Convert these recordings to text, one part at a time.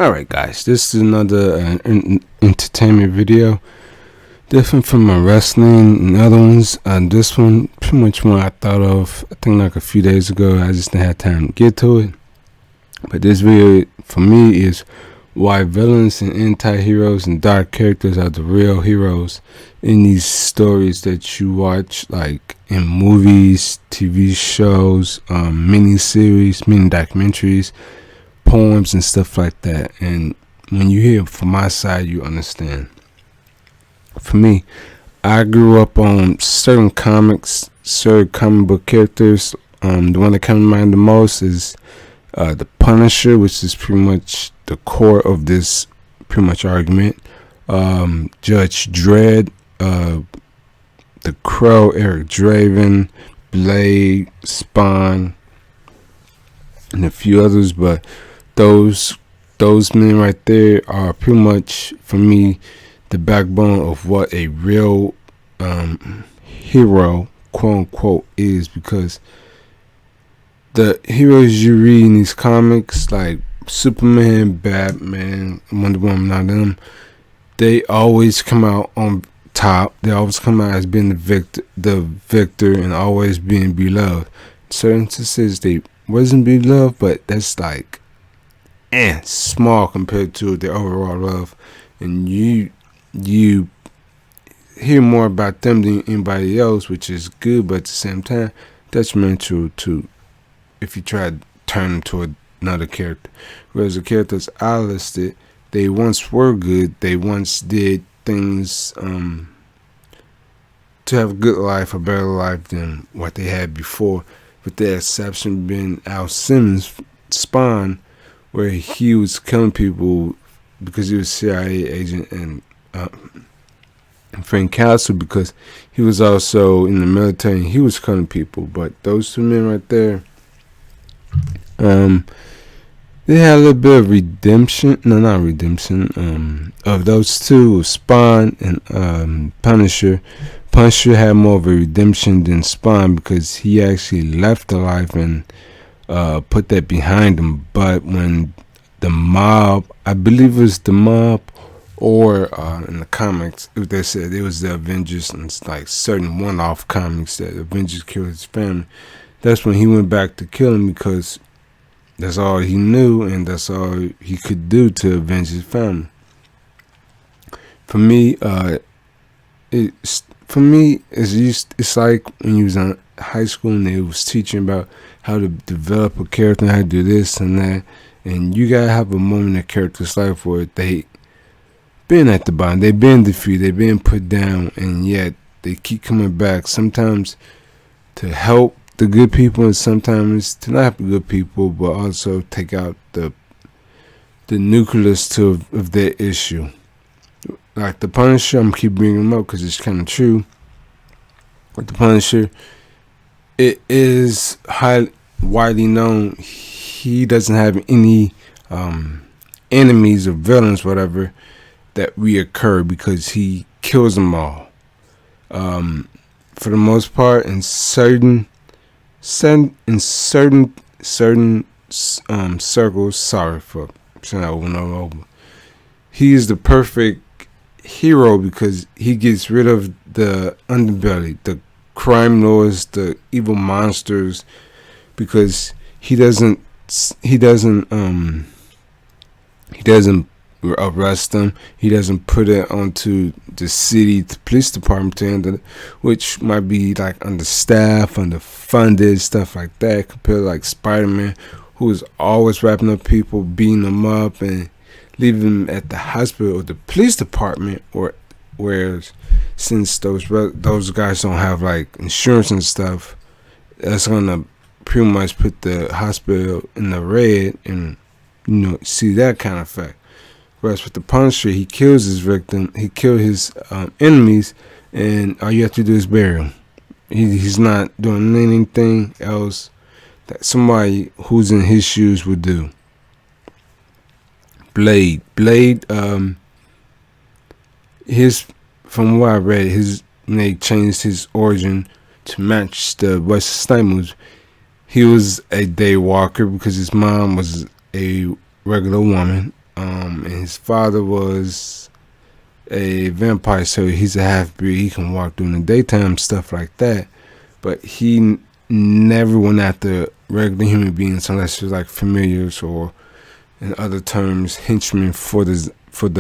Alright guys, this is another entertainment video, different from my wrestling and other ones. This one, pretty much one I thought of, I think like a few days ago. I just didn't have time to get to it. But this video, for me, is why villains and anti-heroes and dark characters are the real heroes in these stories that you watch, like in movies, TV shows, mini-series, mini-documentaries, poems and stuff like that. And when you hear it from my side, you understand. For me, I grew up on certain comics, certain comic book characters. The one that comes to mind the most is the Punisher, which is pretty much the core of this pretty much argument. Judge Dredd, the Crow, Eric Draven, Blade, Spawn, and a few others, but those men right there are pretty much, for me, the backbone of what a real hero, quote unquote, is. Because the heroes you read in these comics, like Superman, Batman, Wonder Woman, now them, they always come out on top. They always come out as being the victor, and always being beloved. Certain instances they wasn't beloved, but that's like small compared to the overall love. And you hear more about them than anybody else, which is good, but at the same time detrimental to if you try to turn them to another character. Whereas the characters I listed, they once were good, they once did things to have a good life, a better life than what they had before, with the exception being Al Simmons' Spawn, where he was killing people because he was a CIA agent, and Frank Castle because he was also in the military and he was killing people. But those two men right there, they had a little bit of redemption. No, not redemption. Of those two, Spawn and Punisher. Punisher had more of a redemption than Spawn because he actually left the life and put that behind him. But when the mob, I believe it was the mob, or in the comics, they said it was the Avengers, and it's like certain one-off comics that Avengers killed his family. That's when he went back to kill him, because that's all he knew and that's all he could do to avenge his family. For me, it's like when you was in high school and they was teaching about how to develop a character and how to do this and that, and you gotta have a moment in a character's life where they been at the bottom, they've been defeated, they've been put down, and yet they keep coming back, sometimes to help the good people and sometimes to not help the good people, but also take out the nucleus of their issue. Like the Punisher, I'm keep bringing him up because it's kind of true. With the Punisher, it is widely known he doesn't have any enemies or villains, whatever, that reoccur, because he kills them all. For the most part, in certain circles, sorry for saying that over and over, he is the perfect hero because he gets rid of the underbelly, the crime lords, the evil monsters, because he doesn't arrest them. He doesn't put it onto the city, the police department to handle it, which might be like understaffed, underfunded, stuff like that, compared to like Spider-Man, who is always wrapping up people, beating them up, and leaving them at the hospital or the police department. Or whereas since those guys don't have like insurance and stuff, that's gonna pretty much put the hospital in the red, and see that kind of effect. Whereas with the Punisher, he kills his victim, he kills his enemies, and all you have to do is bury him. He's not doing anything else that somebody who's in his shoes would do. Blade, from what I read, when they changed his origin to match the Wesley Snipes, he was a day walker because his mom was a regular woman. and his father was a vampire, so he's a half-breed. He can walk during the daytime, stuff like that. But he never went after regular human beings unless it was like familiars, or in other terms, henchmen for the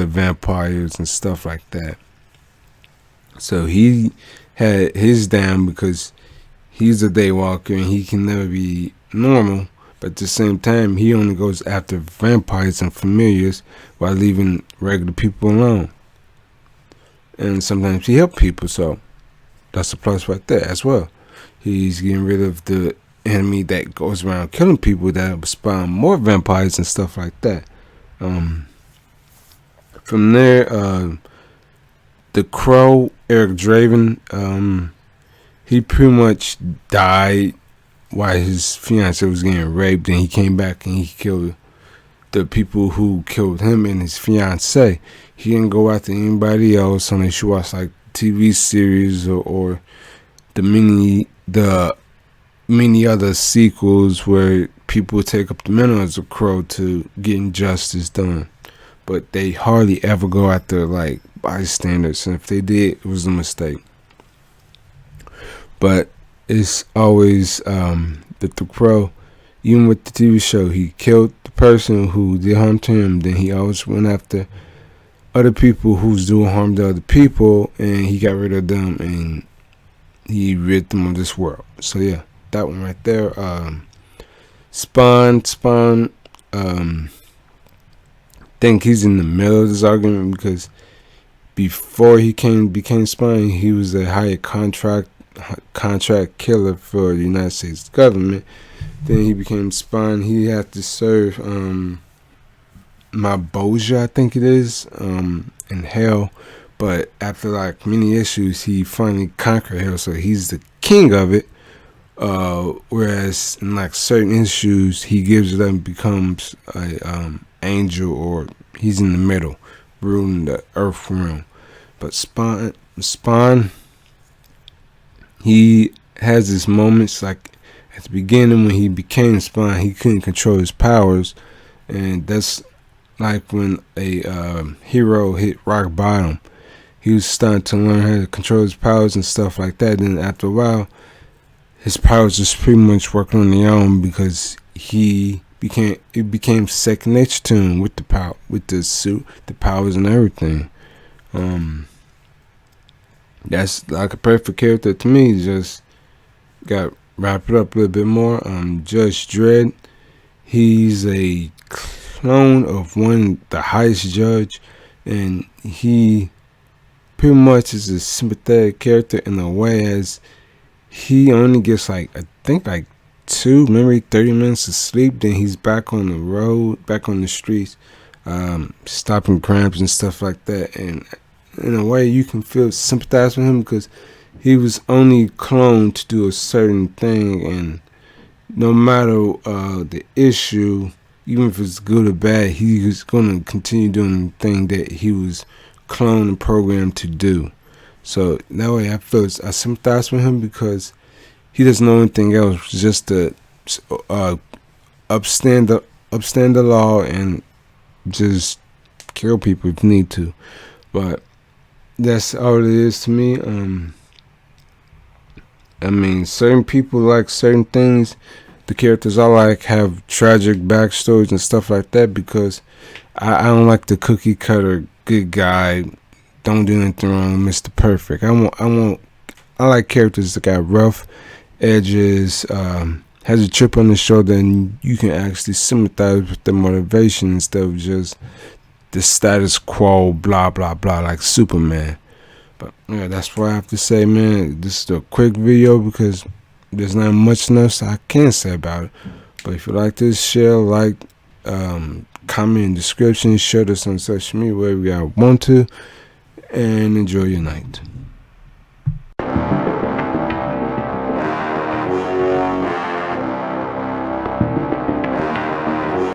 vampires and stuff like that. So he had his down because he's a daywalker and he can never be normal. But at the same time, he only goes after vampires and familiars while leaving regular people alone. And sometimes he helps people, so that's a plus right there as well. He's getting rid of the enemy that goes around killing people that spawn more vampires and stuff like that. From there, the Crow, Eric Draven, he pretty much died while his fiance was getting raped, and he came back and he killed the people who killed him and his fiance. He didn't go after anybody else unless you watch like TV series or the many other sequels where people take up the mantle as a Crow to get justice done. But they hardly ever go after like bystanders, and if they did, it was a mistake. But it's always that the Crow, even with the TV show, he killed the person who did harm to him, then he always went after other people who's doing harm to other people, and he got rid of them and he rid them of this world. So yeah, that one right there. Spawn think he's in the middle of this argument, because before he became Spawn, he was a hired contract killer for the United States government. Then he became Spawn. He had to serve Maboja, I think it is, in hell. But after like many issues, he finally conquered hell, so he's the king of it. Whereas in like certain issues, he gives it up and becomes a angel, or he's in the middle, ruling the earth realm. But Spawn, he has his moments. Like at the beginning when he became Spawn, he couldn't control his powers, and that's like when a hero hit rock bottom. He was starting to learn how to control his powers and stuff like that. And after a while, his powers just pretty much working on their own, because it became second nature to him with the power, with the suit, the powers and everything. That's like a perfect character to me. Just got wrap it up a little bit more. Judge Dredd, he's a clone of the highest judge, and he pretty much is a sympathetic character in a way, as he only gets like, I think like 2, maybe 30 minutes of sleep, then he's back on the road, back on the streets, stopping crimes and stuff like that. And in a way, you can sympathize with him, because he was only cloned to do a certain thing, and no matter the issue, even if it's good or bad, he was going to continue doing the thing that he was cloned and programmed to do. So that way, I sympathize with him, because he doesn't know anything else, just to upstand the law and just kill people if need to. But that's all it is to me. I mean, certain people like certain things. The characters I like have tragic backstories and stuff like that, because I don't like the cookie cutter good guy, don't do anything wrong, Mr. Perfect. I like characters that got rough edges, has a chip on the shoulder, and you can actually sympathize with their motivation instead of just the status quo, blah blah blah, like Superman. But yeah, that's what I have to say, man. This is a quick video, because there's not much else I can say about it. But if you like this, share, like, comment in the description, share this on social media wherever you want to, and enjoy your night.